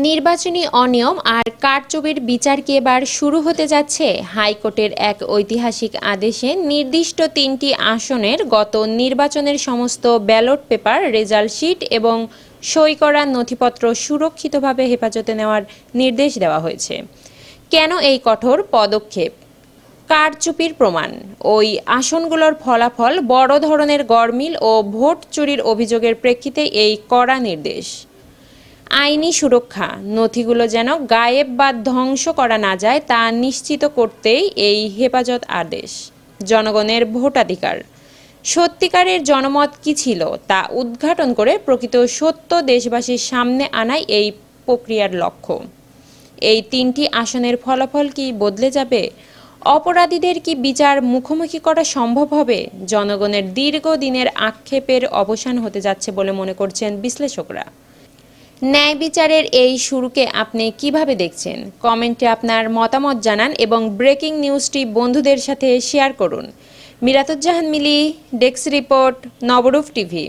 নির্বাচনী অনিয়ম আর কারচুপির বিচার কি এবার শুরু হতে যাচ্ছে? হাইকোর্টের এক ঐতিহাসিক আদেশে নির্দিষ্ট ৩টি আসনের গত নির্বাচনের সমস্ত ব্যালট পেপার, রেজাল্ট শিট এবং সই করা নথিপত্র সুরক্ষিতভাবে হেফাজতে নেওয়ার নির্দেশ দেওয়া হয়েছে। কেন এই কঠোর পদক্ষেপ? কারচুপির প্রমাণ, ওই আসনগুলোর ফলাফল, বড় ধরনের গড়মিল ও ভোট চুরির অভিযোগের প্রেক্ষিতে এই কড়া নির্দেশ। আইনি সুরক্ষা, নথিগুলো যেন গায়েব বা ধ্বংস করা না যায় তা নিশ্চিত করতেই এই হেফাজত আদেশ। জনগণের ভোটাধিকার, সত্যিকারের জনমত কী ছিল তা উদ্ঘাটন করে প্রকৃত সত্য দেশবাসীর সামনে আনাই এই প্রক্রিয়ার লক্ষ্য। এই ৩টি আসনের ফলাফল কি বদলে যাবে? অপরাধীদের কি বিচার মুখোমুখি করা সম্ভব হবে? জনগণের দীর্ঘদিনের আক্ষেপের অবসান হতে যাচ্ছে বলে মনে করছেন বিশ্লেষকরা। ন্যায় বিচারের এই শুরুকে আপনি কিভাবে দেখছেন? কমেন্টে আপনার মতামত জানান এবং ব্রেকিং নিউজটি বন্ধুদের সাথে শেয়ার করুন। মিরাতুজ্জাহান মিলি, ডেস্ক রিপোর্ট, নবরূপ টিভি।